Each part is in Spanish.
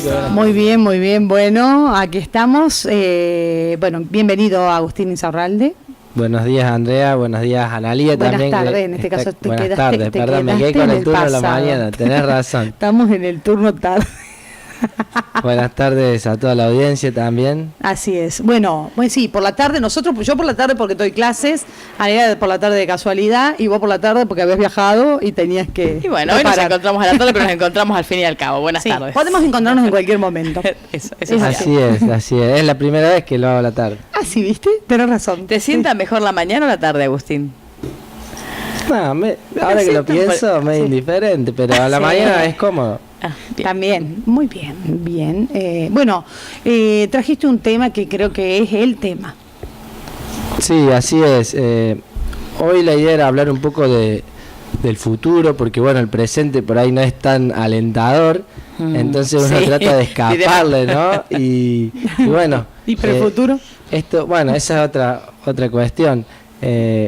chicos? Muy bien, muy bien. Bueno, aquí estamos. Bueno, bienvenido Agustín Insaurralde. Buenos días, Andrea. Buenos días, Analía. Buenas también. Tardes, en este caso te buenas quedaste. Tardes, perdón, me quedé con el turno de la mañana. Tenés razón. Estamos en el turno tarde. Buenas tardes a toda la audiencia también. Así es. Bueno, pues sí, por la tarde, yo por la tarde porque doy clases, Analia por la tarde de casualidad y vos por la tarde porque habías viajado y tenías que. Y bueno, hoy nos encontramos a la tarde, pero nos encontramos al fin y al cabo. Buenas tardes. Podemos encontrarnos en cualquier momento. Eso así es, así es. Es la primera vez que lo hago a la tarde. Ah, sí, ¿viste? Tenés razón. ¿Te sienta mejor la mañana o la tarde, Agustín? No, ahora que lo pienso, me es indiferente, pero a la mañana es cómodo. También, muy bien, bien. Bueno, trajiste un tema que creo que es el tema. Sí, así es. Hoy la idea era hablar un poco del futuro, porque bueno, el presente por ahí no es tan alentador, entonces uno trata de escaparle, ¿no? Y bueno. ¿Y para el futuro? Bueno, esa es otra cuestión.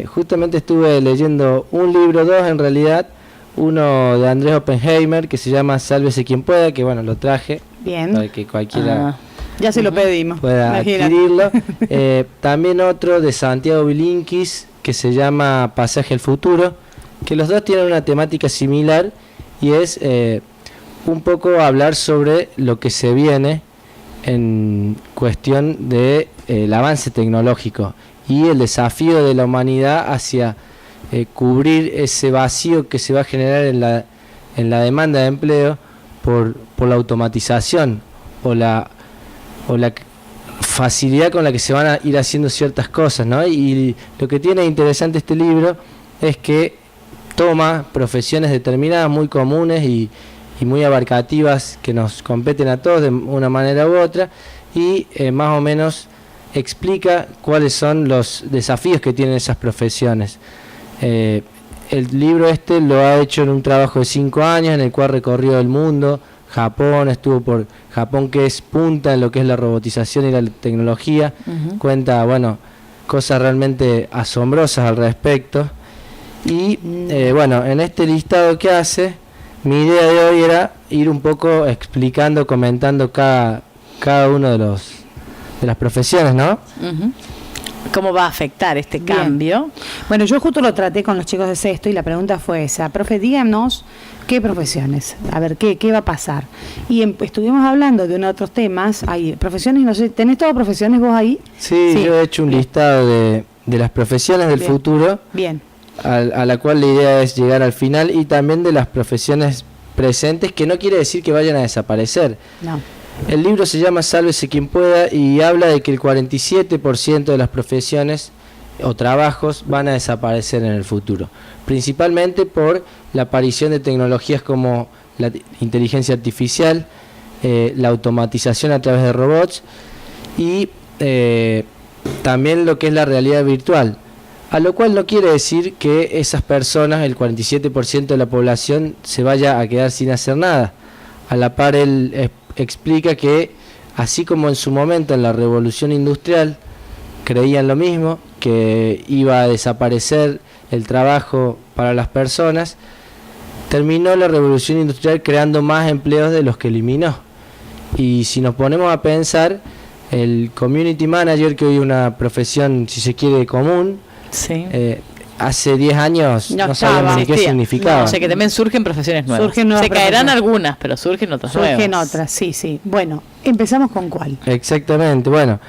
Justamente estuve leyendo un libro, dos en realidad. Uno de Andrés Oppenheimer que se llama Sálvese quien pueda, que bueno, lo traje. Bien. Para que cualquiera ya se lo pedimos. Pueda adquirirlo. También otro de Santiago Bilinkis que se llama Pasaje al futuro, que los dos tienen una temática similar y es un poco hablar sobre lo que se viene en cuestión de el avance tecnológico y el desafío de la humanidad hacia cubrir ese vacío que se va a generar en la demanda de empleo por la automatización o la facilidad con la que se van a ir haciendo ciertas cosas, ¿no? Y lo que tiene interesante este libro es que toma profesiones determinadas muy comunes y muy abarcativas que nos competen a todos de una manera u otra y más o menos explica cuáles son los desafíos que tienen esas profesiones. El libro lo ha hecho en un trabajo de 5 años en el cual recorrió el mundo. Japón, estuvo por Japón, que es punta en lo que es la robotización y la tecnología. Cuenta, bueno, cosas realmente asombrosas al respecto. Y bueno, en este listado que hace, mi idea de hoy era ir un poco explicando, comentando cada uno de las profesiones, ¿no? ¿Cómo va a afectar este cambio? Bueno, yo justo lo traté con los chicos de sexto y la pregunta fue esa. Profe, díganos qué profesiones, a ver, qué va a pasar. Y estuvimos hablando de unos otros temas. Hay profesiones, no sé, ¿tenés todas profesiones vos ahí? Sí, yo he hecho un listado de las profesiones del futuro. Bien. A la cual la idea es llegar al final y también de las profesiones presentes, que no quiere decir que vayan a desaparecer. No. El libro se llama Sálvese quien pueda y habla de que el 47% de las profesiones o trabajos van a desaparecer en el futuro, principalmente por la aparición de tecnologías como la inteligencia artificial, la automatización a través de robots y también lo que es la realidad virtual, a lo cual no quiere decir que esas personas, el 47% de la población, se vaya a quedar sin hacer nada. A la par él explica que así como en su momento en la revolución industrial creían lo mismo, que iba a desaparecer el trabajo para las personas, terminó la revolución industrial creando más empleos de los que eliminó. Y si nos ponemos a pensar, el community manager, que hoy es una profesión, si se quiere, común, sí. Hace 10 años no sabíamos ni qué significaba. O sea que también surgen profesiones nuevas. Se caerán algunas, pero surgen otras nuevas. Surgen otras, sí. Bueno, empezamos con ¿cuál? Exactamente, bueno.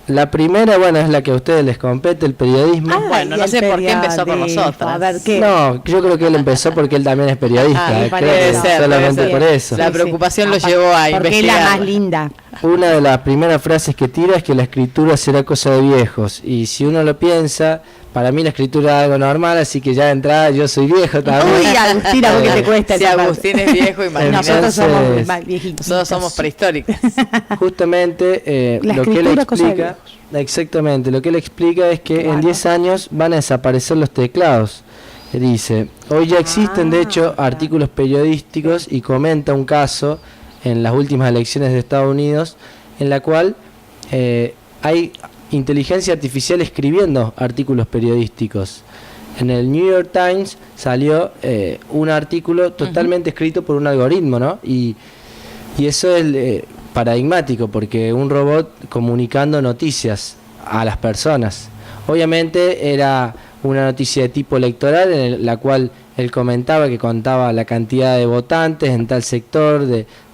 La primera, bueno, es la que a ustedes les compete, el periodismo. Bueno, no sé por qué empezó con nosotros. A ver, ¿qué? No, yo creo que él empezó porque él también es periodista. Puede ser, solamente por eso. La preocupación lo llevó a investigar. Porque es la más linda. Una de las primeras frases que tira es que la escritura será cosa de viejos. Y si uno lo piensa, para mí la escritura es algo normal, así que ya de entrada yo soy viejo también. Uy, Agustín, ¿a vos qué te cuesta? Si Agustín es viejo, imagínate. Nosotros somos más viejitos. Nosotros somos prehistóricos. Justamente lo que él explica, exactamente, lo que él explica es que en 10 años van a desaparecer los teclados. Dice, hoy ya existen de hecho artículos periodísticos y comenta un caso en las últimas elecciones de Estados Unidos en la cual hay inteligencia artificial escribiendo artículos periodísticos. En el New York Times salió un artículo totalmente escrito por un algoritmo, ¿no? Y Y eso es paradigmático, porque un robot comunicando noticias a las personas. Obviamente era una noticia de tipo electoral en la cual él comentaba que contaba la cantidad de votantes en tal sector,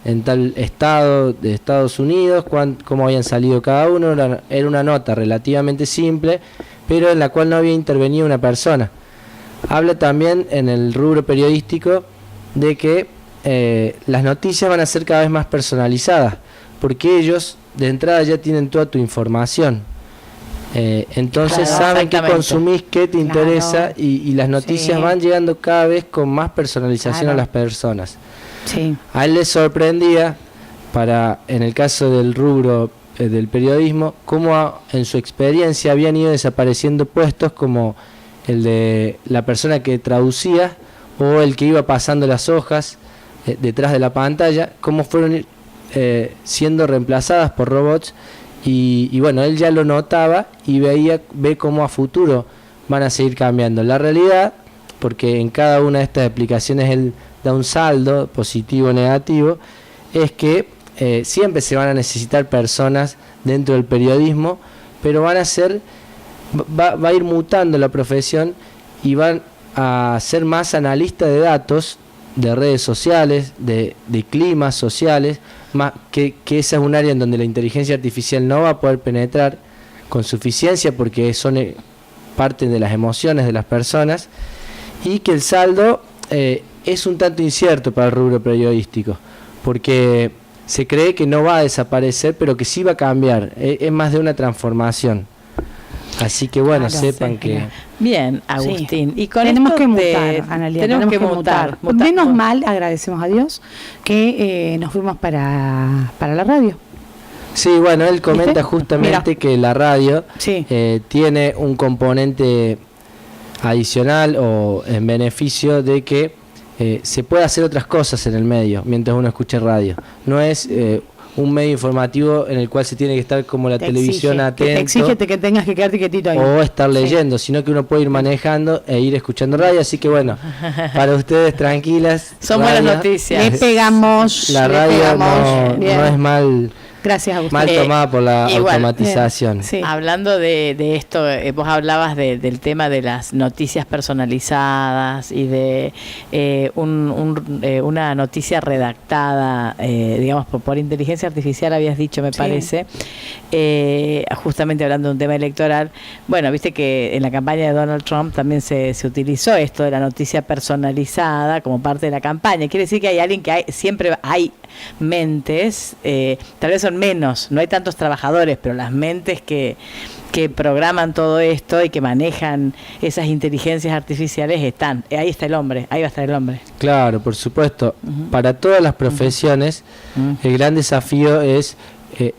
en tal estado de Estados Unidos, cómo habían salido cada uno. Era una nota relativamente simple, pero en la cual no había intervenido una persona. Habla también en el rubro periodístico de que las noticias van a ser cada vez más personalizadas, porque ellos de entrada ya tienen toda tu información. Entonces saben qué consumís, qué te interesa, y las noticias van llegando cada vez con más personalización a las personas. Sí. A él le sorprendía, en el caso del rubro del periodismo, cómo en su experiencia habían ido desapareciendo puestos como el de la persona que traducía o el que iba pasando las hojas detrás de la pantalla, cómo fueron siendo reemplazadas por robots. Y bueno, él ya lo notaba y ve cómo a futuro van a seguir cambiando. La realidad, porque en cada una de estas explicaciones él da un saldo positivo o negativo, es que siempre se van a necesitar personas dentro del periodismo, pero va a ir mutando la profesión y van a ser más analistas de datos, de redes sociales, de climas sociales, más que esa es un área en donde la inteligencia artificial no va a poder penetrar con suficiencia, porque son parte de las emociones de las personas, y que el saldo es un tanto incierto para el rubro periodístico, porque se cree que no va a desaparecer, pero que sí va a cambiar, es más de una transformación. Así que bueno, sepan que... Bien, Agustín. Y con tenemos que mutar, Analia, tenemos que mutar. Menos mal, agradecemos a Dios, que nos fuimos para la radio. Sí, bueno, él comenta justamente que la radio tiene un componente adicional o en beneficio de que se puede hacer otras cosas en el medio mientras uno escucha radio. No es... un medio informativo en el cual se tiene que estar como la televisión atento. Te exige que tengas que quedarte quietito ahí. O estar leyendo, sino que uno puede ir manejando e ir escuchando radio. Así que bueno, para ustedes tranquilas. Son buenas noticias. Le pegamos. La radio no es mal. Gracias, Agustín. Mal tomada por la automatización. Sí. Hablando de esto, vos hablabas del tema de las noticias personalizadas y de una noticia redactada, digamos, por inteligencia artificial, habías dicho, me parece, justamente hablando de un tema electoral. Bueno, viste que en la campaña de Donald Trump también se utilizó esto de la noticia personalizada como parte de la campaña. Quiere decir que hay alguien siempre hay mentes, tal vez son menos, no hay tantos trabajadores, pero las mentes que programan todo esto y que manejan esas inteligencias artificiales están. Ahí está el hombre, ahí va a estar el hombre. Claro, por supuesto. Para todas las profesiones, el gran desafío es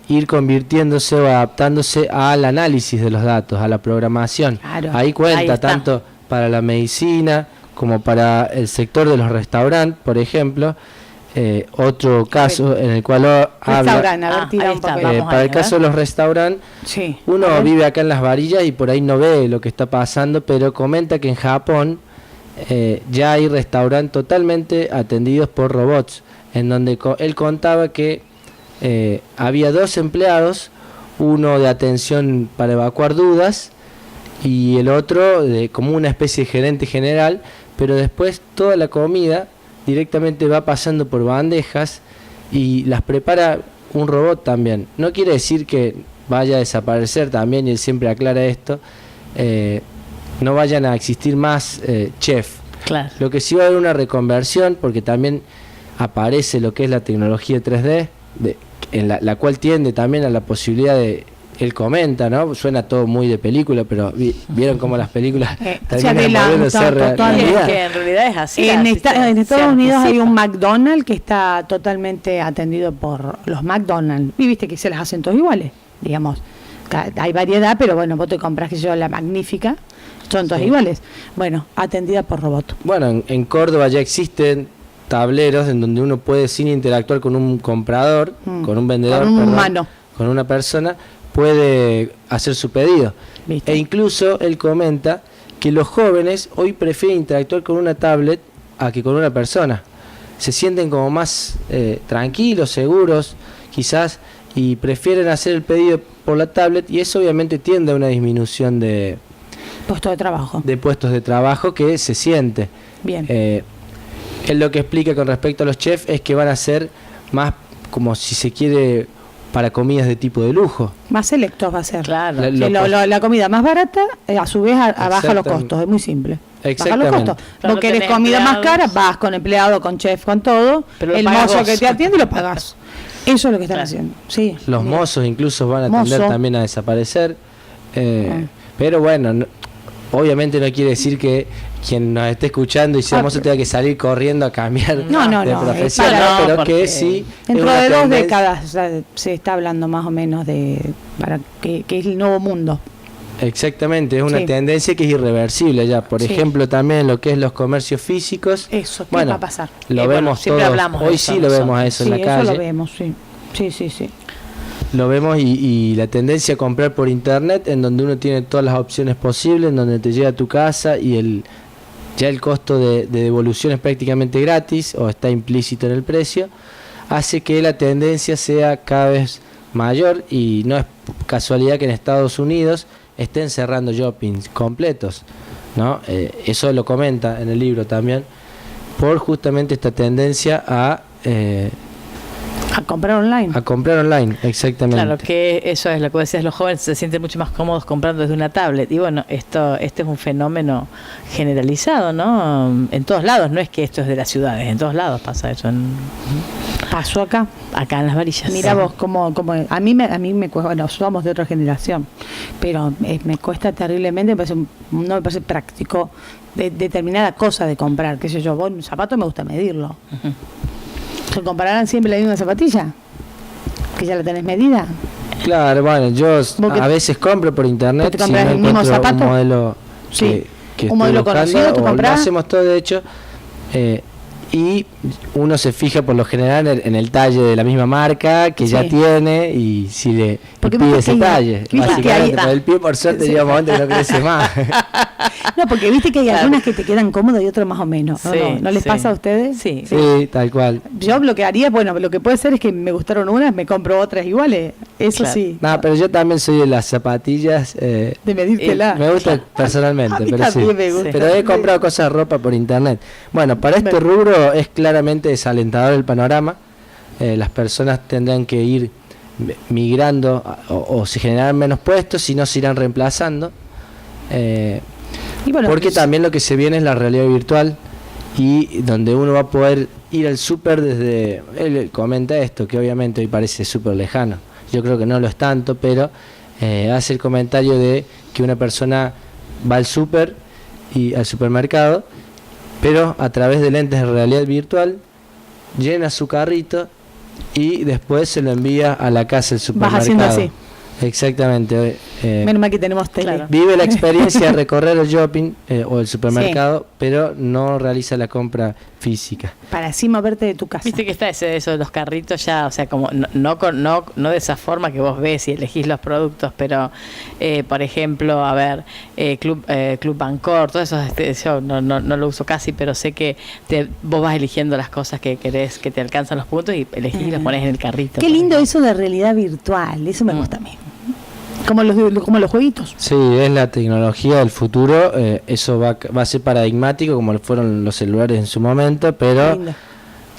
ir convirtiéndose o adaptándose al análisis de los datos, a la programación. Claro, ahí cuenta tanto para la medicina como para el sector de los restaurantes, por ejemplo. Otro caso en el cual habla para el caso de los restaurantes, uno vive acá en Las Varillas y por ahí no ve lo que está pasando, pero comenta que en Japón ya hay restaurantes totalmente atendidos por robots, en donde él contaba que había 2 empleados, uno de atención para evacuar dudas y el otro como una especie de gerente general, pero después toda la comida directamente va pasando por bandejas y las prepara un robot también. No quiere decir que vaya a desaparecer también, y él siempre aclara esto, no vayan a existir más chef. Claro. Lo que sí va a haber una reconversión, porque también aparece lo que es la tecnología 3D, en la cual tiende también a la posibilidad de... Él comenta, ¿no? Suena todo muy de película, pero vieron cómo las películas terminan volviendo a ser realidad. Que en realidad es así. En Estados Unidos hay un McDonald's que está totalmente atendido por los McDonald's. Y viste que se las hacen todos iguales, digamos. Hay variedad, pero bueno, vos te compras, que yo, la Magnífica, son todas iguales. Bueno, atendida por robot. Bueno, en Córdoba ya existen tableros en donde uno puede, sin interactuar con un comprador, con un vendedor, con una persona, puede hacer su pedido. ¿Viste? E incluso él comenta que los jóvenes hoy prefieren interactuar con una tablet a que con una persona. se sienten como más tranquilos, seguros, quizás, y prefieren hacer el pedido por la tablet, y eso obviamente tiende a una disminución de puestos de trabajo que se siente. Bien. Él lo que explica con respecto a los chefs es que van a ser más, como si se quiere, para comidas de tipo de lujo. Más selectos va a ser. Claro. La comida más barata, a su vez, baja los costos. Es muy simple. Baja los costos. Claro, vos querés comida más cara, vas con empleado, con chef, con todo. Pero el mozo que te atiende lo pagás. Eso es lo que están haciendo. Sí. Los mozos incluso van a tender también a desaparecer. Pero bueno, obviamente no quiere decir que quien nos esté escuchando y sea mozo tenga que salir corriendo a cambiar de profesión, pero que sí. Dentro de 2 décadas se está hablando más o menos para que es el nuevo mundo. Exactamente, es una tendencia que es irreversible ya. Por ejemplo, también lo que es los comercios físicos. Eso, ¿qué va a pasar? Lo vemos todos. Hoy sí lo vemos a eso en la calle. Eso lo vemos, sí. Lo vemos y la tendencia a comprar por internet, en donde uno tiene todas las opciones posibles, en donde te llega a tu casa y ya el costo de devolución es prácticamente gratis o está implícito en el precio, hace que la tendencia sea cada vez mayor, y no es casualidad que en Estados Unidos estén cerrando shoppings completos, ¿no? Eso lo comenta en el libro también, por justamente esta tendencia a comprar online. A comprar online, exactamente. Claro, que eso es lo que decías, los jóvenes se sienten mucho más cómodos comprando desde una tablet. Y bueno, este es un fenómeno generalizado, ¿no? En todos lados, no es que esto es de las ciudades, en todos lados pasa eso. Pasó acá en las varillas. Mira vos, como a mí me cuesta, bueno, somos de otra generación, pero me cuesta terriblemente, no me parece práctico determinada cosa de comprar, qué sé yo, vos un zapato me gusta medirlo. ¿Se compararán siempre la misma zapatilla? ¿Que ya la tenés medida? Claro, bueno, yo a veces compro por internet si no el mismo zapato? Un modelo que un modelo conocido, ¿tú comprás? Lo hacemos todo, de hecho, y uno se fija por lo general en el talle de la misma marca que ya tiene, y si le pide ese talle, básicamente, pero el pie por suerte llega un momento que no crece más. No, porque viste que hay algunas que te quedan cómodas y otras más o menos. ¿No les pasa a ustedes? Sí, tal cual. Yo lo que haría, bueno, lo que puede ser es que me gustaron unas, me compro otras iguales. Eso sí. No, pero yo también soy de las zapatillas. De medírtela. Me gusta personalmente, pero sí. Me gusta. Pero he comprado cosas de ropa por internet. Bueno, para este rubro es claramente desalentador el panorama. Las personas tendrán que ir migrando o se generarán menos puestos, si no se irán reemplazando. Porque también lo que se viene es la realidad virtual, y donde uno va a poder ir al súper desde... Él comenta esto, que obviamente hoy parece súper lejano. Yo creo que no lo es tanto, pero hace el comentario de que una persona va al súper y al supermercado, pero a través de lentes de realidad virtual llena su carrito y después se lo envía a la casa del supermercado. Vas haciendo así. Exactamente. Menos mal que tenemos tele. Vive la experiencia de recorrer el shopping o el supermercado, pero no realiza la compra física. Para así moverte de tu casa. Viste que está eso de los carritos ya, o sea, como no de esa forma que vos ves y elegís los productos, pero por ejemplo, a ver, Club Bancor, todo eso, yo no lo uso casi, pero sé que vos vas eligiendo las cosas que querés, que te alcanzan los puntos, y elegís y los pones en el carrito. Qué lindo eso de realidad virtual, eso me gusta a mí. Como los jueguitos. Sí, es la tecnología del futuro. Eso va a ser paradigmático, como fueron los celulares en su momento, pero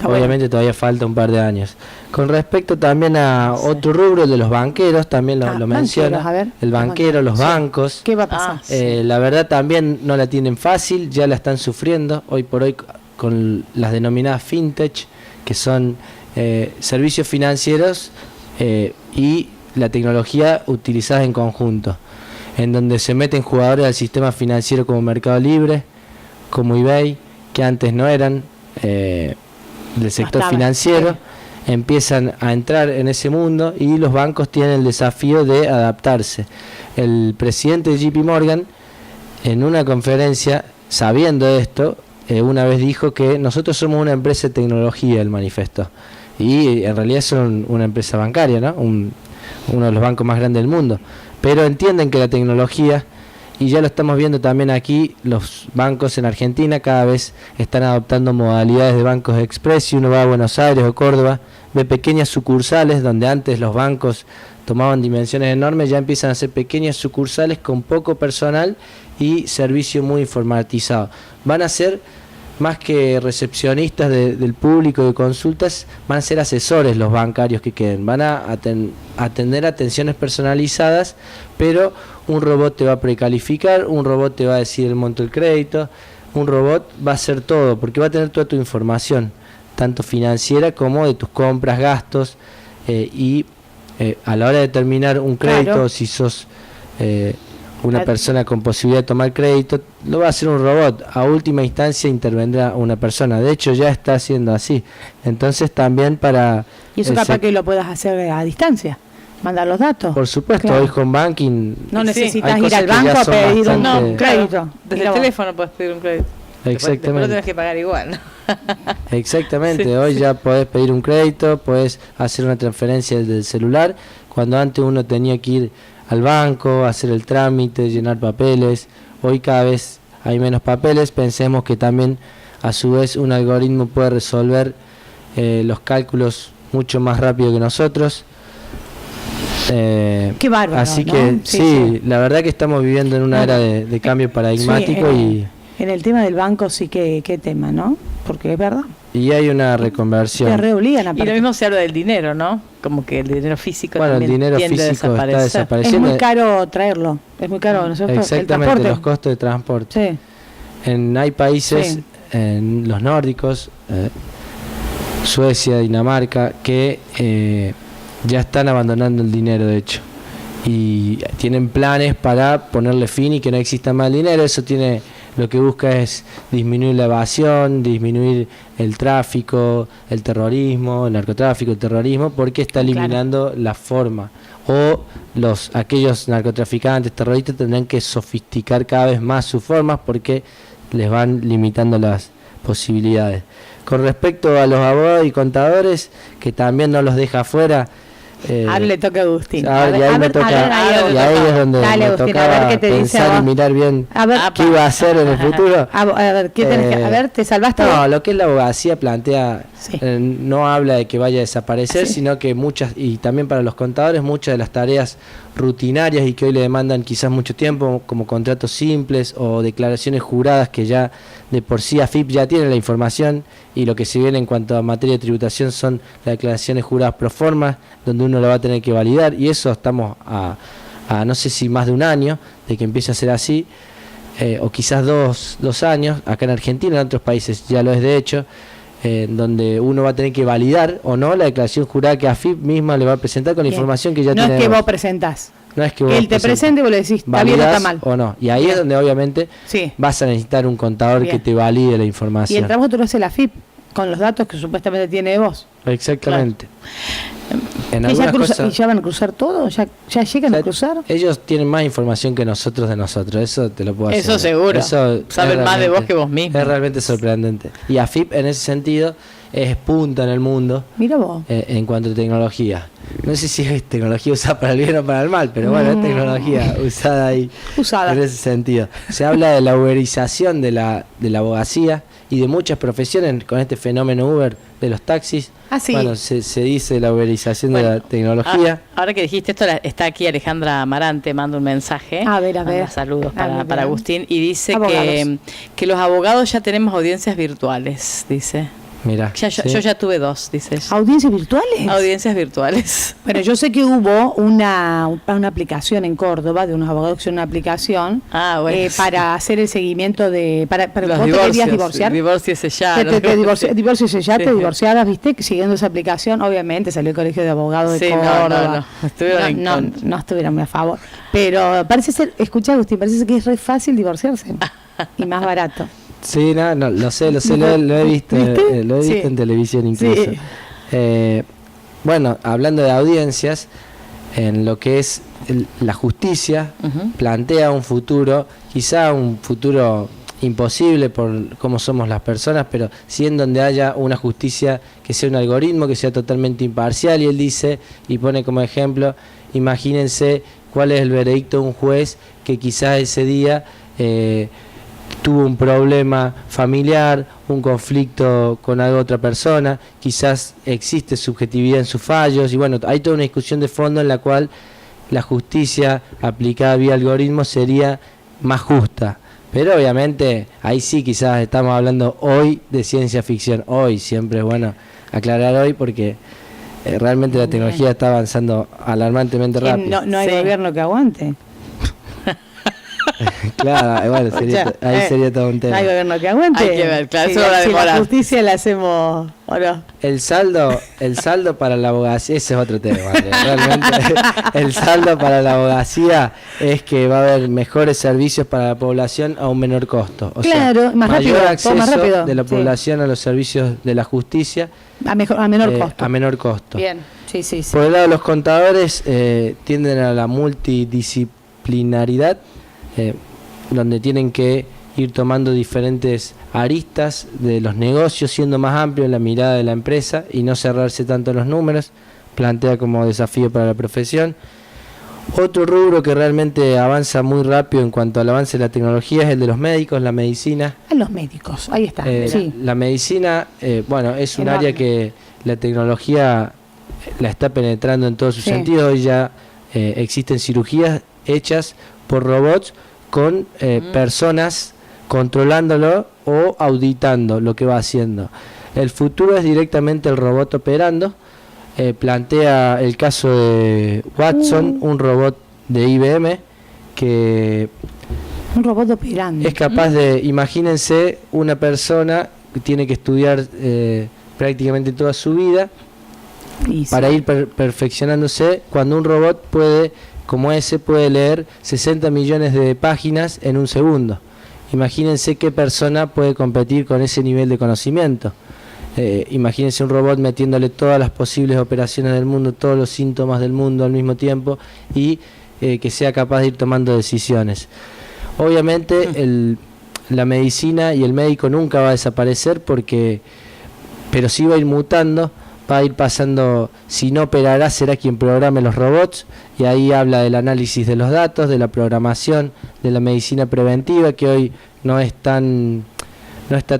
obviamente todavía falta un par de años. Con respecto también a otro rubro, de los banqueros, también lo menciona. El banquero, los bancos. ¿Qué va a pasar? La verdad también no la tienen fácil, ya la están sufriendo hoy por hoy con las denominadas fintech, que son servicios financieros y la tecnología utilizada en conjunto, en donde se meten jugadores al sistema financiero como Mercado Libre, como eBay, que antes no eran del sector financiero, empiezan a entrar en ese mundo, y los bancos tienen el desafío de adaptarse. El presidente de JP Morgan, en una conferencia, sabiendo esto, una vez dijo que nosotros somos una empresa de tecnología, él manifestó, y en realidad son una empresa bancaria, ¿no? Uno de los bancos más grandes del mundo, pero entienden que la tecnología y ya lo estamos viendo también aquí, los bancos en Argentina cada vez están adoptando modalidades de bancos express. Si uno va a Buenos Aires o Córdoba, ve pequeñas sucursales donde antes los bancos tomaban dimensiones enormes, ya empiezan a ser pequeñas sucursales con poco personal y servicio muy informatizado. Van a ser, más que recepcionistas del público de consultas, van a ser asesores los bancarios que queden, van a atender atenciones personalizadas, pero un robot te va a precalificar, un robot te va a decir el monto del crédito, un robot va a hacer todo, porque va a tener toda tu información, tanto financiera como de tus compras, gastos, y a la hora de terminar un crédito, Claro. si sos una persona con posibilidad de tomar crédito, lo va a hacer un robot. A última instancia intervendrá una persona. De hecho, ya está haciendo así. Entonces, también para... Y eso capaz que lo puedas hacer a distancia, mandar los datos. Por supuesto, Claro. hoy con banking... No Sí, necesitas hay ir cosas al que ya banco a son pedir un bastante- No, crédito. claro, desde Mira el vos. teléfono puedes pedir un crédito. Después lo Exactamente. tenés que pagar igual, ¿no? Exactamente, Sí, hoy sí. ya podés pedir un crédito, podés hacer una transferencia desde el celular, cuando antes uno tenía que ir al banco, hacer el trámite, llenar papeles. Hoy cada vez hay menos papeles. Pensemos que también a su vez un algoritmo puede resolver los cálculos mucho más rápido que nosotros. Qué bárbaro, Así ¿no? que Sí, sí, la verdad que estamos viviendo en una No, era de cambio paradigmático, sí, en el tema del banco sí que qué tema, ¿no? Porque es verdad. y hay una Te reconversión. reobligan a Y lo partir. mismo se habla del dinero, ¿no? Como que el dinero físico Bueno, el también dinero tiende a físico está desaparecer. Es desapareciendo. muy caro traerlo, es muy caro. Nosotros, el Exactamente, transporte. los costos de transporte. Sí. Hay países, Sí. en los nórdicos, Suecia, Dinamarca, que ya están abandonando el dinero, de hecho, y tienen planes para ponerle fin y que no exista más el dinero. Eso tiene, lo que busca es disminuir la evasión, disminuir el tráfico, el terrorismo, el narcotráfico, el terrorismo, porque está eliminando la forma. O aquellos narcotraficantes, terroristas tendrán que sofisticar cada vez más sus formas porque les van limitando las posibilidades. Con respecto a los abogados y contadores, que también no los deja afuera, Ahora le toca a Agustín. ahora, y ahí me toca, y ahí es donde Dale, me Agustín, a tocaba ver qué te dice a pensar y vos. mirar bien A ver, Ah, qué iba a hacer en el futuro. a ver, ¿qué tenés que, a ver, ¿te salvaste? No, vos? lo que es la abogacía plantea, Sí. no habla de que vaya a desaparecer, Sí. sino que muchas, y también para los contadores, muchas de las tareas rutinarias y que hoy le demandan quizás mucho tiempo, como contratos simples o declaraciones juradas, que ya de por sí AFIP ya tiene la información, y lo que se viene en cuanto a materia de tributación son las declaraciones juradas pro forma, donde uno lo va a tener que validar, y eso estamos a no sé si más de un año de que empiece a ser así, o quizás dos años. Acá en Argentina, en otros países ya lo es de hecho, donde uno va a tener que validar o no la declaración jurada que AFIP misma le va a presentar con la Bien. información que ya No tiene. es que vos presentás. No es que Que vos él te presentás. presente y vos le decís, está bien o está Validás mal. o no. Y ahí es donde obviamente Sí. vas a necesitar un contador Bien. que te valide la Y el información. trabajo tú lo hace la FIP, con los datos que supuestamente tiene de vos. Exactamente. En ¿Y ya, algunas cosas, ¿Y ya van a cruzar todo? ¿Ya llegan o sea, a cruzar? ellos tienen más información que nosotros de nosotros, eso te lo puedo Eso asegurar. seguro. Eso es Saben más de realmente- vos que vos mismo. Es realmente sorprendente. Y AFIP en ese sentido es punta en el mundo Mira vos. en cuanto a tecnología. No sé si es tecnología usada para el bien o para el mal, pero bueno, es tecnología usada ahí Usada. en ese sentido. Se habla de la uberización de la abogacía y de muchas profesiones con este fenómeno Uber de los taxis. Ah, sí. Bueno, se dice la uberización de Bueno, la tecnología. Ahora que dijiste esto, está aquí Alejandra Amarante, manda un mensaje. A ver, a ver. Manda saludos Ah, muy para bien. Agustín y dice Abogados. que los abogados ya tenemos audiencias virtuales, dice. Mira, Yo ya tuve dos, dice ella. ¿Audiencias virtuales? Audiencias virtuales. Bueno, yo sé que hubo una aplicación en Córdoba de unos abogados que hicieron una aplicación Ah, bueno. para hacer el seguimiento de... Para Los vos te querías divorcios. divorciar. Divorcios ya. Divorcio ya, Sí. te divorciabas, ¿viste? Siguiendo esa aplicación, obviamente salió el Colegio de Abogados de Sí, no, Córdoba. no. Estuvieron en no, contra. no estuvieron a favor. Pero parece ser, escucha Agustín, parece que es re fácil divorciarse y más barato. Sí, no, lo sé, lo he visto, ¿Viste? lo he visto Sí. en televisión incluso. Sí. Bueno, hablando de audiencias, en lo que es la justicia, Ujú. plantea un futuro, quizá un futuro imposible por cómo somos las personas, pero sí en donde haya una justicia que sea un algoritmo, que sea totalmente imparcial, y él dice, y pone como ejemplo, imagínense cuál es el veredicto de un juez que quizás ese día tuvo un problema familiar, un conflicto con otra persona, quizás existe subjetividad en sus fallos, y bueno, hay toda una discusión de fondo en la cual la justicia aplicada vía algoritmo sería más justa. Pero obviamente ahí sí quizás estamos hablando hoy de ciencia ficción. Hoy siempre es bueno aclarar hoy porque realmente la tecnología está avanzando alarmantemente rápido. No hay gobierno que aguante. Claro, bueno, ahí sería todo un tema. No hay gobierno que aguante. Hay que ver, claro, si, eso va a si la demorar. justicia la hacemos, ¿o no? El saldo para la abogacía, ese es otro tema. Realmente el saldo para la abogacía es que va a haber mejores servicios para la población a un menor costo. O Claro, sea, más mayor rápido, acceso más rápido, de la sí. población a los servicios de la justicia A menor costo. a menor costo. Bien, sí. Por el lado de los contadores, tienden a la multidisciplinaridad, donde tienen que ir tomando diferentes aristas de los negocios, siendo más amplio en la mirada de la empresa y no cerrarse tanto en los números, plantea como desafío para la profesión. Otro rubro que realmente avanza muy rápido en cuanto al avance de la tecnología es el de los médicos, la medicina. A los médicos, ahí está. Sí. La medicina, bueno, es un Enorme. área que la tecnología la está penetrando en todos sus Sí. sentidos. Hoy ya existen cirugías hechas por robots con personas controlándolo o auditando lo que va haciendo. El futuro es directamente el robot operando. Plantea el caso de Watson, un robot de IBM que Un robot operando. es capaz de, imagínense, una persona que tiene que estudiar prácticamente toda su vida Y para sí. ir perfeccionándose, cuando un robot como ese, puede leer 60 millones de páginas en un segundo. Imagínense qué persona puede competir con ese nivel de conocimiento. Imagínense un robot metiéndole todas las posibles operaciones del mundo, todos los síntomas del mundo al mismo tiempo y que sea capaz de ir tomando decisiones. Obviamente la medicina y el médico nunca va a desaparecer pero sí va a ir mutando, va a ir pasando, si no operará será quien programe los robots, y ahí habla del análisis de los datos, de la programación, de la medicina preventiva, que hoy no está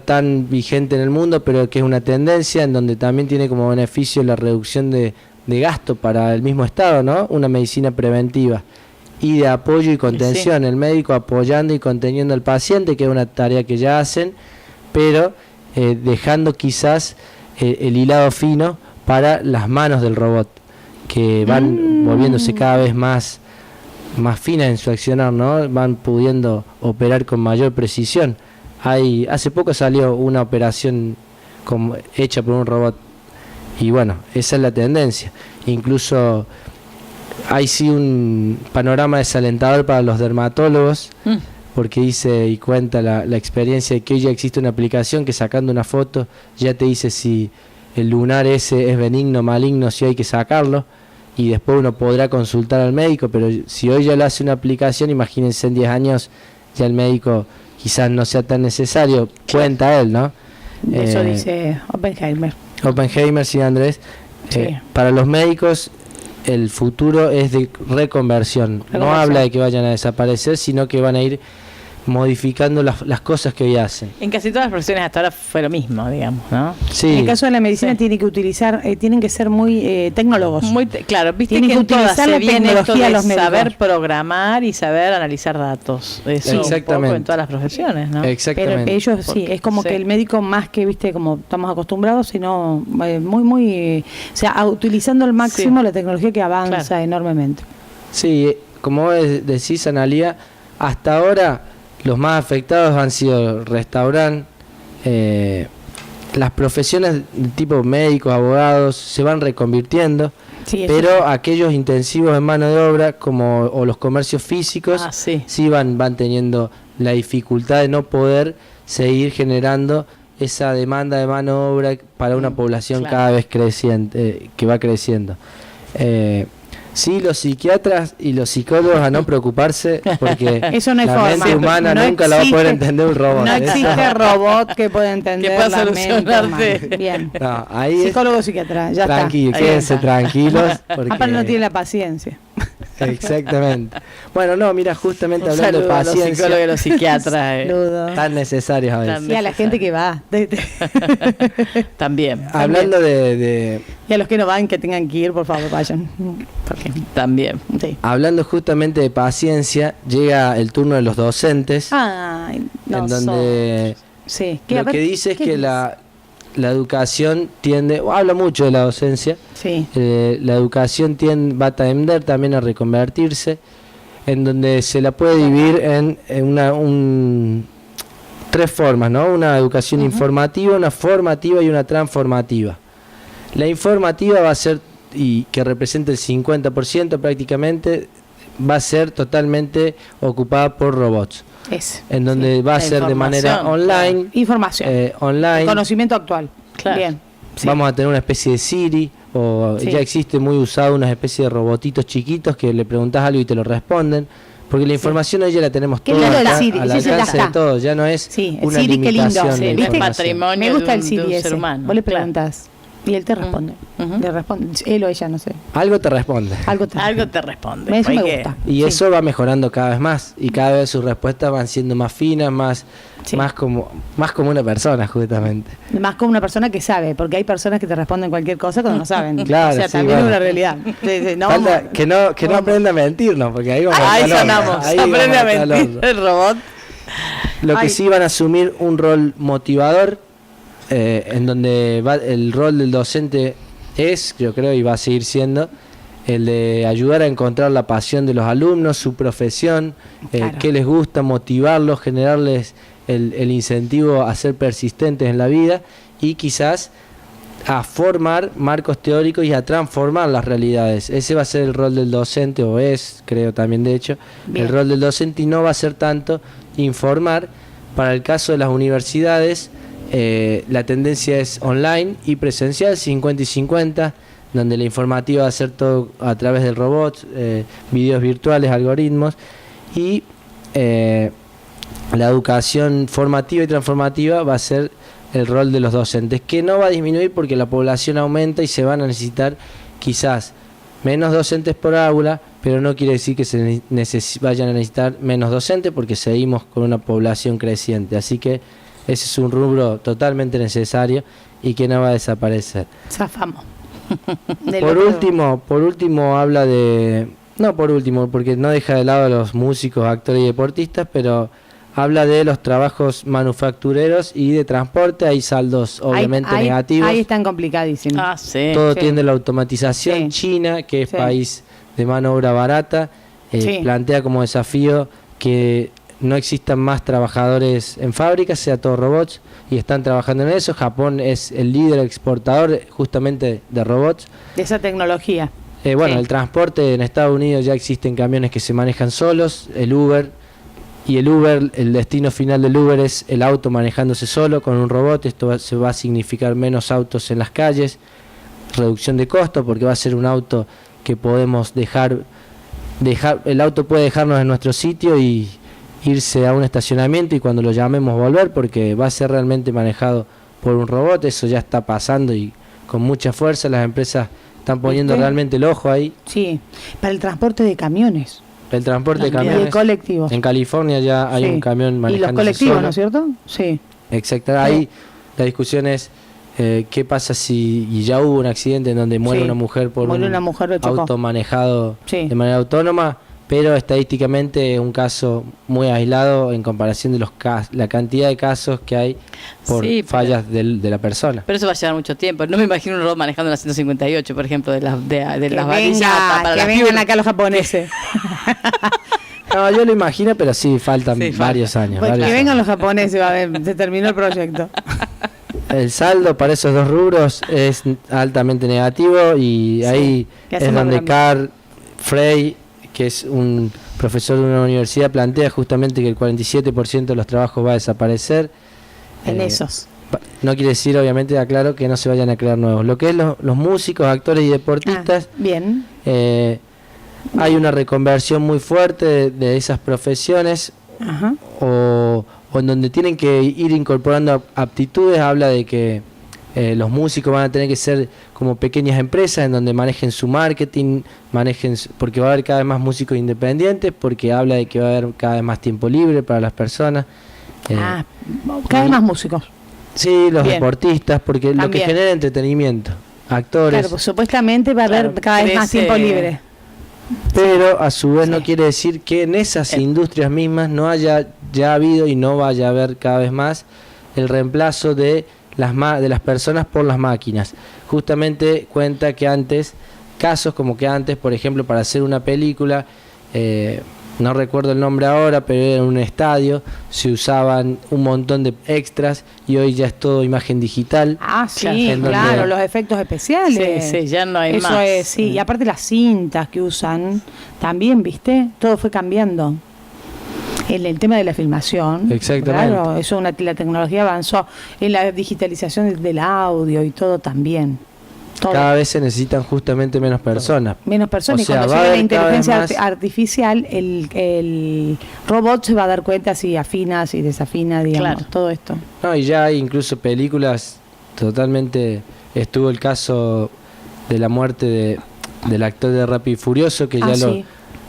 tan vigente en el mundo, pero que es una tendencia en donde también tiene como beneficio la reducción de gasto para el mismo Estado, ¿no? Una medicina preventiva y de apoyo y contención, el médico apoyando y conteniendo al paciente, que es una tarea que ya hacen, pero dejando quizás el hilado fino para las manos del robot, que van volviéndose cada vez más finas en su accionar, ¿no? Van pudiendo operar con mayor precisión. Hace poco salió una operación hecha por un robot y bueno, esa es la tendencia. Incluso hay sí un panorama desalentador para los dermatólogos, porque dice y cuenta la experiencia de que hoy ya existe una aplicación que sacando una foto ya te dice si el lunar ese es benigno, maligno, si hay que sacarlo, y después uno podrá consultar al médico, pero si hoy ya lo hace una aplicación, imagínense en 10 años ya el médico quizás no sea tan necesario, cuenta él, ¿no? Eso dice Oppenheimer. Sí, Andrés. Sí. Para los médicos el futuro es de reconversión. No habla de que vayan a desaparecer, sino que van a ir modificando las cosas que hoy hacen. En casi todas las profesiones hasta ahora fue lo mismo, digamos, ¿no? Sí. En el caso de la medicina tiene que utilizar, tienen que ser muy tecnólogos. Claro, viste Tienen que que en todas utilizar se la viene esto tecnología de los médicos. saber programar y saber analizar datos. Eso Exactamente. un poco en todas las profesiones, ¿no? Pero Exactamente. ellos sí, es como que el médico más que, viste, como estamos acostumbrados, sino muy, o sea, utilizando al máximo la tecnología que avanza enormemente. Sí, como vos decís, Analía, hasta ahora los más afectados han sido restaurantes, las profesiones de tipo médicos, abogados, se van reconvirtiendo, Sí, pero aquellos intensivos en mano de obra, o los comercios físicos, sí van teniendo la dificultad de no poder seguir generando esa demanda de mano de obra para una población cada vez creciente, que va creciendo. Sí, los psiquiatras y los psicólogos a no preocuparse, porque eso no hay la forma. mente humana No nunca la va a poder entender un robot. No existe robot que pueda entender que pueda la mente humana. solucionarte. Bien. No, ahí Psicólogo, psiquiatra, ya tranquilo, está. quédense tranquilos. Aparte no tiene la paciencia. Exactamente. Bueno, no, mira, justamente Un hablando de saludo a los paciencia, psicólogos y los psiquiatras. Saludos. tan necesarios a veces. Tan Y a la gente que va. También. Hablando de Y a los que no van, que tengan que ir, por favor, vayan. Porque, También. sí. hablando justamente de paciencia, llega el turno de los docentes, Ay, no en donde Sí. A lo ver, que dice es ¿qué que dice? la educación tiende, habla mucho de la docencia, Sí. la educación va a tender también a reconvertirse, en donde se la puede dividir en tres formas, ¿no? Una educación informativa, una formativa y una transformativa. La informativa va a ser, y que representa el 50% prácticamente, va a ser totalmente ocupada por robots, en donde va a La ser de manera información, online, Información. online. Conocimiento actual. Claro. Bien. Sí. Vamos a tener una especie de Siri, o Sí. ya existe muy usado una especie de robotitos chiquitos que le preguntas algo y te lo responden, porque la información hoy ya la tenemos Qué toda lindo el acá, Siri, al sí, sí, ya alcance está. de todos, ya no es Sí, el una Siri, qué lindo. limitación Sí, de ¿viste? información. Patrimonio. Me gusta de el un Siri ser ese. humano, Vos le claro. preguntas y él te responde. Ujú. Le responde. Él o ella, no sé. Algo te responde. Algo te Algo te responde. Eso me Porque- gusta. Y Sí. eso va mejorando cada vez más, y cada vez sus respuestas van siendo más finas, Sí. más como una persona, justamente. Más como una persona que sabe, porque hay personas que te responden cualquier cosa cuando no saben. Claro, o sea, sí, también bueno. es una realidad. Sí, sí, no, Falta vamos- que no aprenda a mentirnos, porque ahí vamos Ahí al horno, sonamos. ahí Aprende vamos a al mentir horno. el robot. Lo que Ay. sí van a asumir un rol motivador, en donde el rol del docente es, yo creo, y va a seguir siendo, el de ayudar a encontrar la pasión de los alumnos, su profesión, Claro. qué les gusta, motivarlos, generarles el incentivo a ser persistentes en la vida y quizás a formar marcos teóricos y a transformar las realidades. Ese va a ser el rol del docente, o es, creo también de hecho, Bien. el rol del docente, y no va a ser tanto informar. Para el caso de las universidades, la tendencia es online y presencial, 50 y 50, donde la informativa va a ser todo a través del robot, videos virtuales, algoritmos, y la educación formativa y transformativa va a ser el rol de los docentes, que no va a disminuir porque la población aumenta y se van a necesitar quizás menos docentes por aula, pero no quiere decir que se vayan a necesitar menos docentes porque seguimos con una población creciente. Así que ese es un rubro totalmente necesario y que no va a desaparecer. Zafamos. Por último habla de... No por último, porque no deja de lado a los músicos, actores y deportistas, pero habla de los trabajos manufactureros y de transporte. Hay saldos obviamente negativos. Ahí están complicadísimos. Ah, sí. Todo sí. tiende a la automatización. Sí. China, que es Sí. país de mano de obra barata, Sí. plantea como desafío que no existan más trabajadores en fábricas, sea todo robots, y están trabajando en eso. Japón es el líder exportador justamente de robots. De esa tecnología. Bueno, Sí. el transporte en Estados Unidos ya existen camiones que se manejan solos, el Uber, y el destino final del Uber es el auto manejándose solo con un robot. Esto se va a significar menos autos en las calles, reducción de costos, porque va a ser un auto que podemos dejar, el auto puede dejarnos en nuestro sitio y irse a un estacionamiento, y cuando lo llamemos volver, porque va a ser realmente manejado por un robot. Eso ya está pasando y con mucha fuerza las empresas están poniendo ¿Viste? realmente el ojo ahí. Sí. Para el transporte de camiones. El transporte de También. Y de camiones. colectivos. En California ya hay Sí. un camión Y manejando los colectivos, solo. ¿no es cierto? Sí. Exacto. Ahí la discusión es qué pasa si, y ya hubo un accidente en donde muere Sí. una mujer por Muere un una mujer, lo chocó. auto manejado Sí. de manera autónoma, pero estadísticamente es un caso muy aislado en comparación de la cantidad de casos que hay por Sí, pero- fallas de la persona. Pero eso va a llevar mucho tiempo. No me imagino un robot manejando una 158, por ejemplo, de las Que varillatas para que las vengan piuras. acá los japoneses. No, yo lo imagino, pero sí, faltan Sí, falta. varios años. Pues varios que vengan años. los japoneses, va a ver, se terminó el proyecto. El saldo para esos dos rubros es altamente negativo, y Sí. ahí ¿Qué es hacemos donde con la- Carl Frey, que es un profesor de una universidad, plantea justamente que el 47% de los trabajos va a desaparecer. En Eh, esos. No quiere decir, obviamente, aclaro, que no se vayan a crear nuevos. Lo que es los músicos, actores y deportistas, Bien. hay una reconversión muy fuerte de esas profesiones, Ajá. o en donde tienen que ir incorporando aptitudes. Habla de que Los músicos van a tener que ser como pequeñas empresas en donde manejen su marketing, porque va a haber cada vez más músicos independientes, porque habla de que va a haber cada vez más tiempo libre para las personas. Cada vez más músicos. Sí, los Bien. deportistas, porque También. lo que genera entretenimiento, actores, Claro, pues supuestamente va a haber Claro, cada vez más crece- tiempo libre. pero a su vez no Sí. quiere decir que en esas industrias mismas no haya ya habido y no vaya a haber cada vez más el reemplazo de las personas por las máquinas. Justamente cuenta que antes, casos como que antes, por ejemplo, para hacer una película, no recuerdo el nombre ahora, pero era en un estadio, se usaban un montón de extras y hoy ya es todo imagen digital. Ah, sí, En donde- claro, los efectos especiales. Sí, ya no hay Eso más. es, sí. Y aparte las cintas que usan, también, ¿viste? Todo fue cambiando. El tema de la filmación. Exactamente. Claro, la tecnología avanzó. En la digitalización del audio y todo también. Todo. Cada vez se necesitan justamente menos personas. Menos personas. O sea, y cuando va a llegue la haber cada vez inteligencia más- artificial, el robot se va a dar cuenta si afina, si desafina, digamos, Claro. todo esto. No, y ya hay incluso películas totalmente. Estuvo el caso de la muerte del actor de Rápido y Furioso, que ya Sí.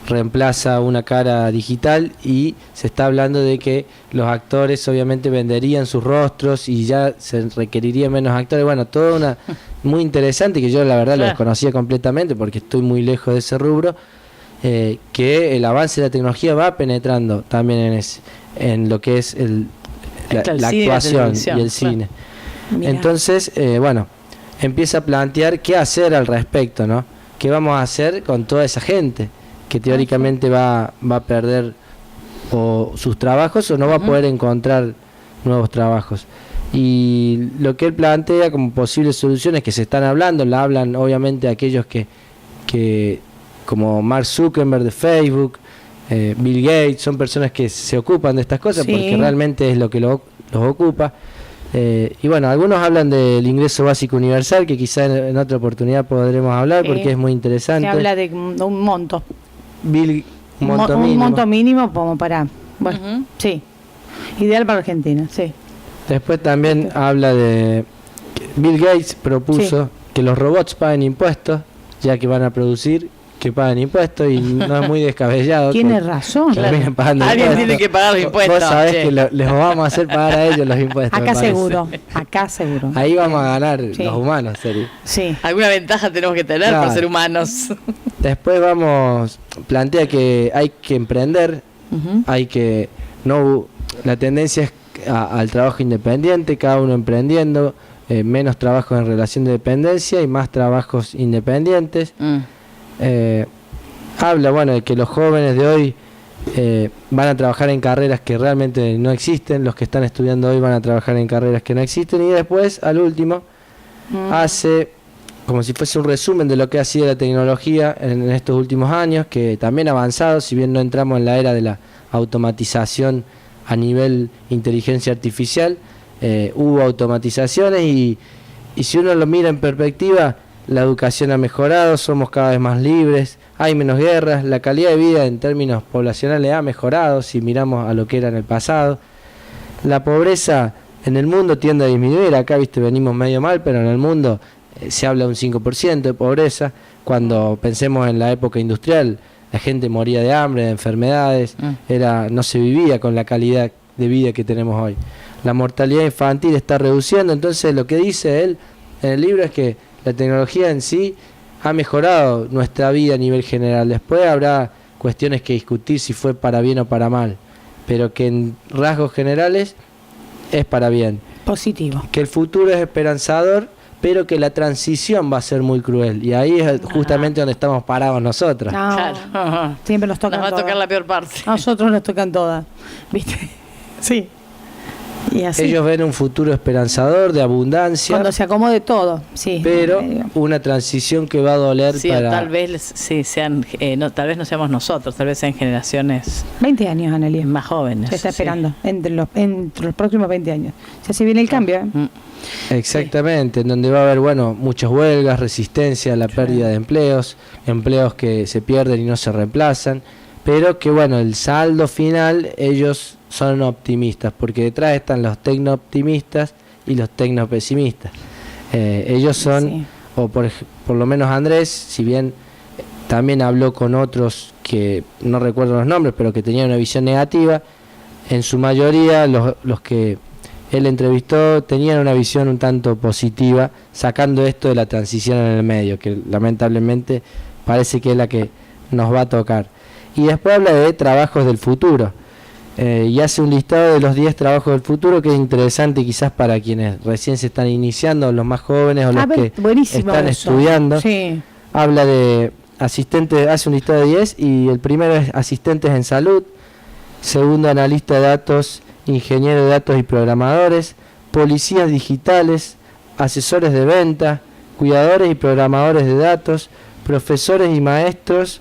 reemplaza una cara digital, y se está hablando de que los actores obviamente venderían sus rostros y ya se requeriría menos actores. Bueno, todo una muy interesante, que yo la verdad lo Claro. desconocía completamente porque estoy muy lejos de ese rubro, que el avance de la tecnología va penetrando también en lo que es la Claro, el cine y la actuación televisión, y el claro. cine. Mirá. Entonces, bueno, empieza a plantear qué hacer al respecto, ¿no? ¿Qué vamos a hacer con toda esa gente que teóricamente va a perder o sus trabajos o no va a poder encontrar nuevos trabajos? Y lo que él plantea como posibles soluciones que se están hablando, la hablan obviamente aquellos que como Mark Zuckerberg de Facebook, Bill Gates, son personas que se ocupan de estas cosas Sí. porque realmente es lo que los ocupa. Y bueno, algunos hablan del ingreso básico universal, que quizá en otra oportunidad podremos hablar Sí. porque es muy interesante. Se habla de un monto. Un monto Un mínimo. monto mínimo como para... Bueno, Ujú. sí. Ideal para Argentina, sí. Después también habla de que Bill Gates propuso que los robots paguen impuestos, ya que van a producir, que paguen impuestos, y no es muy descabellado. Tiene que razón. terminen pagando Alguien impuestos. tiene que pagar los impuestos, Vos sabés che. que les vamos a hacer pagar a ellos los impuestos. Acá me parece. seguro, acá seguro. Ahí vamos a ganar Sí. los humanos, serio. Sí. Alguna ventaja tenemos que tener Claro. por ser humanos. Después plantea que hay que emprender, Ujú. hay que la tendencia es al trabajo independiente, cada uno emprendiendo, menos trabajos en relación de dependencia y más trabajos independientes. Habla, bueno, de que los jóvenes de hoy van a trabajar en carreras que realmente no existen, los que están estudiando hoy van a trabajar en carreras que no existen, y después, al último, hace como si fuese un resumen de lo que ha sido la tecnología en estos últimos años, que también ha avanzado, si bien no entramos en la era de la automatización a nivel inteligencia artificial, hubo automatizaciones y si uno lo mira en perspectiva, la educación ha mejorado, somos cada vez más libres, hay menos guerras, la calidad de vida en términos poblacionales ha mejorado si miramos a lo que era en el pasado. La pobreza en el mundo tiende a disminuir, acá viste venimos medio mal, pero en el mundo se habla de un 5% de pobreza. Cuando pensemos en la época industrial, la gente moría de hambre, de enfermedades, no se vivía con la calidad de vida que tenemos hoy. La mortalidad infantil está reduciendo, entonces lo que dice él en el libro es que la tecnología en sí ha mejorado nuestra vida a nivel general. Después habrá cuestiones que discutir si fue para bien o para mal, pero que en rasgos generales es para bien. Positivo. Que el futuro es esperanzador, pero que la transición va a ser muy cruel. Y ahí es justamente donde estamos parados nosotros. No, Claro. siempre nos tocan Nos va a tocar todas. la peor parte. A nosotros nos tocan todas. ¿Viste? Sí. Y así. Ellos ven un futuro esperanzador, de abundancia, Cuando se acomode todo, sí. pero Medio. una transición que va a doler Sí, o para... tal vez sí sean, tal vez no seamos nosotros, tal vez sean generaciones 20 años, Analia. más jóvenes. Se está sí. esperando. Entre los próximos 20 años. Ya se viene el cambio, ¿eh? Mm. Exactamente, en donde va a haber, bueno, muchas huelgas, resistencia a la pérdida de empleos que se pierden y no se reemplazan, pero que, bueno, el saldo final, ellos son optimistas, porque detrás están los tecno-optimistas y los tecno-pesimistas. Ellos son, Sí. o por lo menos Andrés, si bien también habló con otros que no recuerdo los nombres, pero que tenían una visión negativa, en su mayoría los que él entrevistó tenían una visión un tanto positiva, sacando esto de la transición en el medio, que lamentablemente parece que es la que nos va a tocar. Y después habla de trabajos del futuro, y hace un listado de los 10 trabajos del futuro que es interesante quizás para quienes recién se están iniciando, los más jóvenes o los que buenísimo están eso. estudiando. Sí. Habla de asistentes, hace un listado de 10 y el primero es asistentes en salud, segundo analista de datos, ingeniero de datos y programadores, policías digitales, asesores de venta, cuidadores y programadores de datos, profesores y maestros,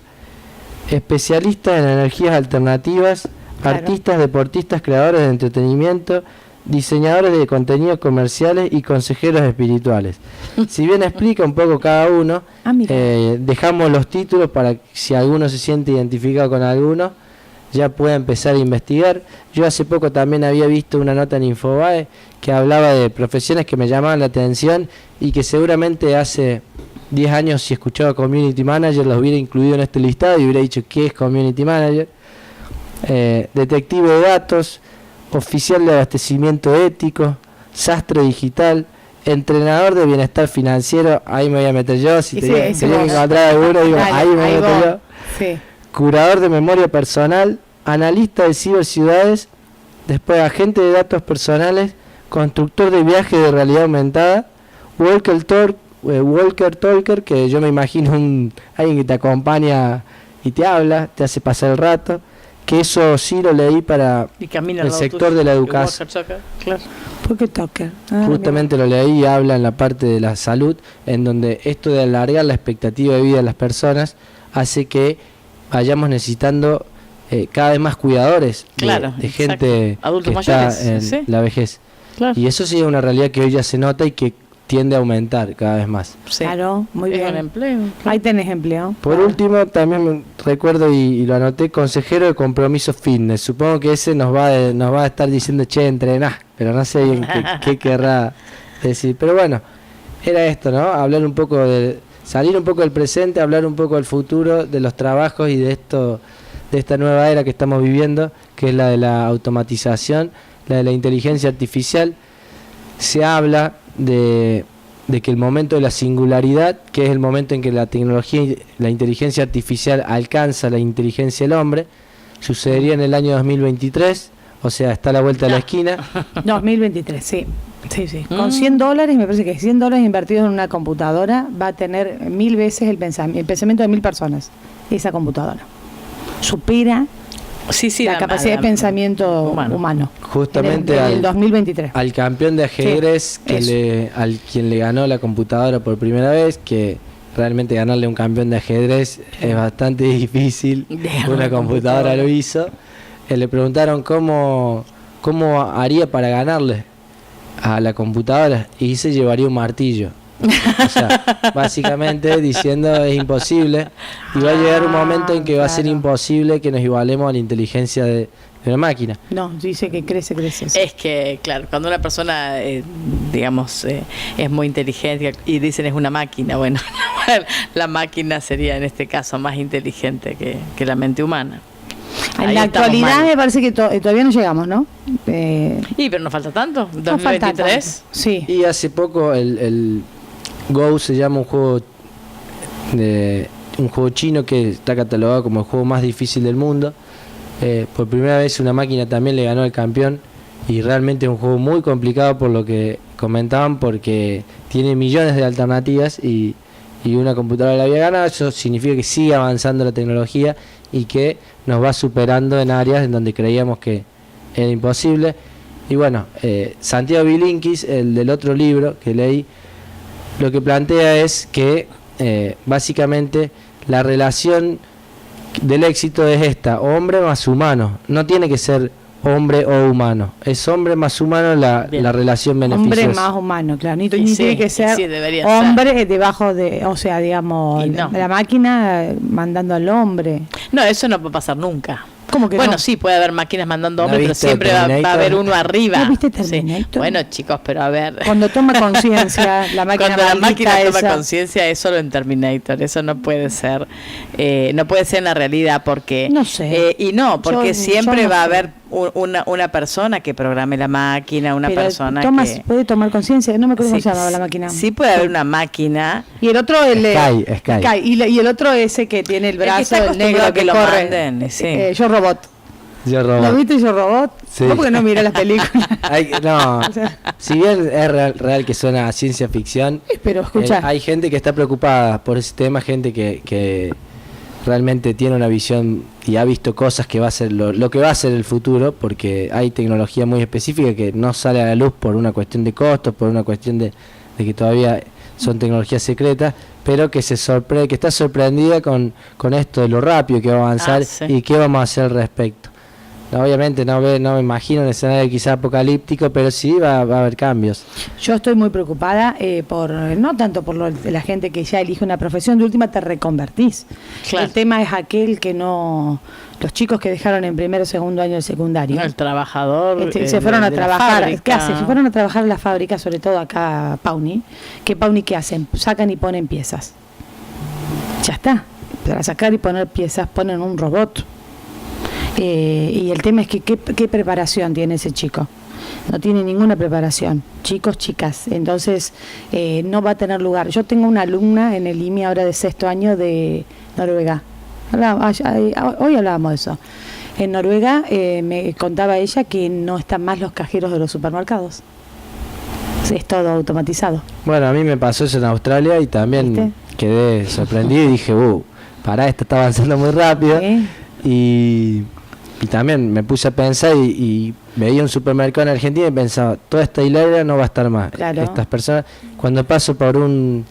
especialistas en energías alternativas, Claro. artistas, deportistas, creadores de entretenimiento, diseñadores de contenidos comerciales y consejeros espirituales. Si bien explica un poco cada uno, Mira. dejamos los títulos para que si alguno se siente identificado con alguno, ya pueda empezar a investigar. Yo hace poco también había visto una nota en Infobae que hablaba de profesiones que me llamaban la atención y que seguramente hace 10 años, si escuchaba Community Manager, los hubiera incluido en este listado y hubiera dicho ¿qué es Community Manager? Detective de datos, oficial de abastecimiento ético, sastre digital, entrenador de bienestar financiero, ahí me voy a meter yo, si Y sí, tenía, ese tenía que vos. encontrar alguno, digo, Dale, ahí me voy a ahí meter vos. yo. Sí. Curador de memoria personal, analista de ciberciudades, después agente de datos personales, constructor de viajes de realidad aumentada, Walker Talker, que yo me imagino alguien que te acompaña y te habla, te hace pasar el rato, que eso sí lo leí para Y camina el al lado sector tuyo, de la el educación. walker choker, claro. ¿Por qué toca? Justamente lo leí y habla en la parte de la salud, en donde esto de alargar la expectativa de vida de las personas hace que vayamos necesitando cada vez más cuidadores Claro, de exacto. gente Adultos que mayores, está en sí. la vejez. Claro. Y eso sí es una realidad que hoy ya se nota y que tiende a aumentar cada vez más. Sí. Claro, muy Es bien. un empleo. Ahí tenés empleo. Por último, también recuerdo y lo anoté, consejero de compromiso fitness. Supongo que ese nos va a estar diciendo, che, entrená, pero no sé bien qué querrá decir. Pero bueno, era esto, ¿no? Hablar un poco salir un poco del presente, hablar un poco del futuro, de los trabajos y de esta nueva era que estamos viviendo, que es la de la automatización, la de la inteligencia artificial. Se habla de que el momento de la singularidad, que es el momento en que la tecnología y la inteligencia artificial alcanza la inteligencia del hombre, sucedería en el año 2023, o sea, está a la vuelta de la esquina. 2023, sí. Sí, sí. Con $100, me parece que $100 invertidos en una computadora va a tener 1000 veces el pensamiento de 1000 personas. Esa computadora supera Sí, sí, la capacidad de pensamiento humano. Justamente en el 2023. al campeón de ajedrez Sí, al quien le ganó la computadora por primera vez, que realmente ganarle a un campeón de ajedrez es bastante difícil. Una computadora lo hizo. Le preguntaron cómo haría para ganarle a la computadora y se llevaría un martillo. O sea, básicamente diciendo es imposible y va a llegar un momento en que va a ser imposible que nos igualemos a la inteligencia de una máquina. No, dice que crece. Es que, claro, cuando una persona, digamos, es muy inteligente y dicen es una máquina, bueno, la máquina sería en este caso más inteligente que la mente humana. En Ahí la estamos actualidad mal. me parece que todavía no llegamos, ¿no? Y pero nos falta tanto, No falta 2023. tanto. Sí. Y hace poco el Go se llama un juego chino que está catalogado como el juego más difícil del mundo. Por primera vez una máquina también le ganó al campeón y realmente es un juego muy complicado por lo que comentaban, porque tiene millones de alternativas y una computadora la había ganado. Eso significa que sigue avanzando la tecnología y que nos va superando en áreas en donde creíamos que era imposible. Y bueno, Santiago Bilinkis, el del otro libro que leí, lo que plantea es que básicamente la relación del éxito es esta: hombre más humano. No tiene que ser hombre o humano, es hombre más humano la relación beneficiosa. Hombre más humano, claro. Ni Sí, tiene que ser debería hombre debajo de, o sea, digamos, Y no. la máquina mandando al hombre. No, eso no puede pasar nunca. ¿Cómo que bueno, no? sí, puede haber máquinas mandando ¿No hombres, pero viste siempre va a Terminator? haber uno arriba. ¿No viste Sí. Terminator? Bueno, chicos, pero a ver. Cuando toma conciencia, la máquina Cuando la máquina maldita toma esa. conciencia es solo en Terminator, eso no puede ser, no puede ser en la realidad porque No sé. y no, porque Yo siempre no va a sé. haber una persona que programe la máquina, una Pero persona que puede tomar conciencia, no me acuerdo cómo sí, se llamaba la máquina. sí puede haber una máquina. Y el otro, Sky. Y el otro ese que tiene el que brazo, está el acostumbrado negro a que que lo corre. manden, sí. Yo Robot. Yo ¿Lo Robot. viste Yo Robot? Sí. ¿Vos porque no mirás las películas? No, O sea, si bien es real que suena a ciencia ficción, pero escucha, hay gente que está preocupada por ese tema, gente que realmente tiene una visión y ha visto cosas que va a ser lo que va a ser el futuro, porque hay tecnología muy específica que no sale a la luz por una cuestión de costos, por una cuestión de que todavía son tecnologías secretas, pero que que está sorprendida con esto de lo rápido que va a avanzar Sí. y qué vamos a hacer al respecto. Obviamente no me imagino un escenario quizá apocalíptico, pero sí va a haber cambios. yo estoy muy preocupada no tanto por la gente que ya elige una profesión, de última te reconvertís. Claro. El tema es aquel que no, los chicos que dejaron en primero o segundo año del secundario. El trabajador Se fueron a de la trabajar, fábrica. ¿qué hacen? Se fueron a trabajar en la fábrica, sobre todo acá Pauni. ¿Qué hacen? Sacan y ponen piezas. Ya está. Para sacar y poner piezas ponen un robot. Y el tema es que ¿qué preparación tiene ese chico? No tiene ninguna preparación. Chicos, chicas. Entonces no va a tener lugar. Yo tengo una alumna en el IMI ahora de 6º año de Noruega. Hoy hablábamos de eso. En Noruega me contaba ella que no están más los cajeros de los supermercados. Es todo automatizado. Bueno, a mí me pasó eso en Australia y también ¿Viste? quedé sorprendido y dije, pará, esto está avanzando muy rápido. ¿Sí? Y también me puse a pensar y veía un supermercado en Argentina y pensaba, toda esta hilera no va a estar más. Claro. Estas personas, cuando paso por un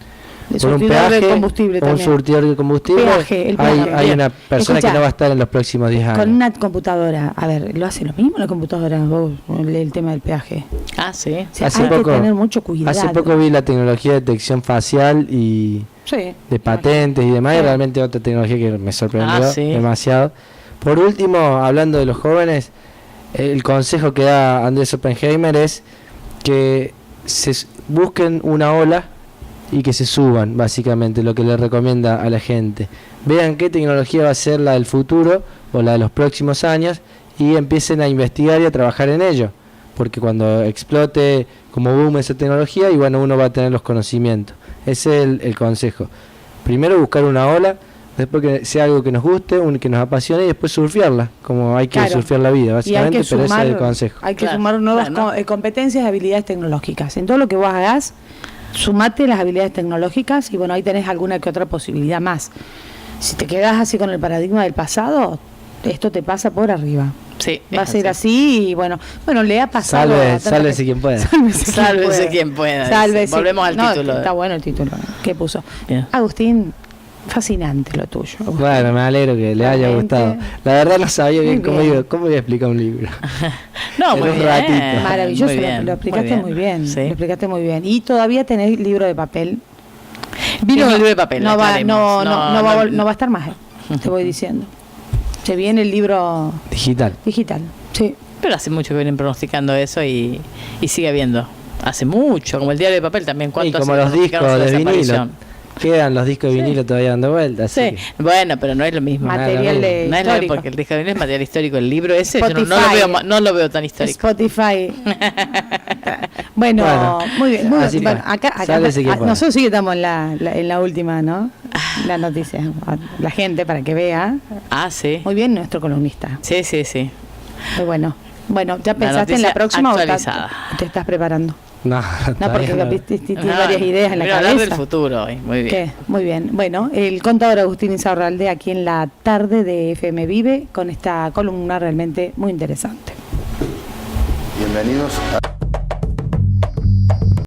Surtidor peaje, de combustible por un también. surtidor de combustible, Peaje, el hay, peaje. hay una persona Escuchá, que no va a estar en los próximos 10 años. Con una computadora, a ver, ¿lo hace lo mismo la computadora vos, el tema del peaje? Ah, sí. O sea, Hace hay poco- que tener mucho cuidado. Hace poco vi la tecnología de detección facial y Sí. de patentes y demás, y Sí. realmente otra tecnología que me sorprendió Sí. demasiado. Por último, hablando de los jóvenes, el consejo que da Andrés Oppenheimer es que busquen una ola y que se suban, básicamente, lo que le recomienda a la gente. Vean qué tecnología va a ser la del futuro o la de los próximos años y empiecen a investigar y a trabajar en ello, porque cuando explote como boom esa tecnología, y bueno, uno va a tener los conocimientos. Ese es el consejo. Primero buscar una ola, después que sea algo que nos guste, que nos apasione, y después surfearla, como hay que Claro. surfear la vida, Y hay básicamente, que pero ese sumar, es el consejo. hay que Claro, sumar nuevas bueno. competencias y habilidades tecnológicas. En todo lo que vos hagas, sumate las habilidades tecnológicas y bueno, ahí tenés alguna que otra posibilidad más. Si te quedás así con el paradigma del pasado, esto te pasa por arriba. Sí, Va a ser así y bueno, le ha pasado. a tanta Sálvese gente. quien pueda. Sálvese quien pueda. Sálvese. Volvemos al No, título. Está bueno el título que puso. Bien. Agustín, fascinante lo tuyo. Agustín. Bueno, me alegro que le haya Realmente. gustado. La verdad no sabía bien Muy cómo bien. iba a explicar un libro. No, En muy un bien. ratito. Maravilloso, Muy bien, lo explicaste muy bien. Sí. Lo explicaste muy bien. Y todavía tenés libro de papel. Vino Que el libro de papel. No va, aclaremos. no va a estar más, te voy diciendo. Se viene el libro Digital. digital. Sí. Pero hace mucho que vienen pronosticando eso y sigue habiendo. Hace mucho, como el diario de papel también. Y ¿Cuánto como hace los que pronosticaron discos su de vinilo. desaparición? Quedan los discos de vinilo todavía dando vueltas. Sí, así que- bueno, pero no es lo mismo. Material de No es lo histórico. porque el disco de vinilo es material histórico. El libro ese yo no lo Spotify. veo, no lo veo tan histórico. Spotify. Bueno, Bueno, muy bien. Muy así bien. fue. Acá Sálvese quien pueda. nosotros sí que estamos en la última, ¿no? La noticia. La gente para que vea. Ah, sí. Muy bien, nuestro columnista. Sí, sí, sí. Muy bueno. Bueno, ¿ya La pensaste en la noticia próxima actualizada. o te estás preparando? No, No, todavía porque no. tienes varias ideas en la quiero hablar del cabeza. futuro hoy. Muy bien. ¿Qué? Muy bien. Bueno, el contador Agustín Insaurralde aquí en la tarde de FM Vive con esta columna realmente muy interesante. Bienvenidos a...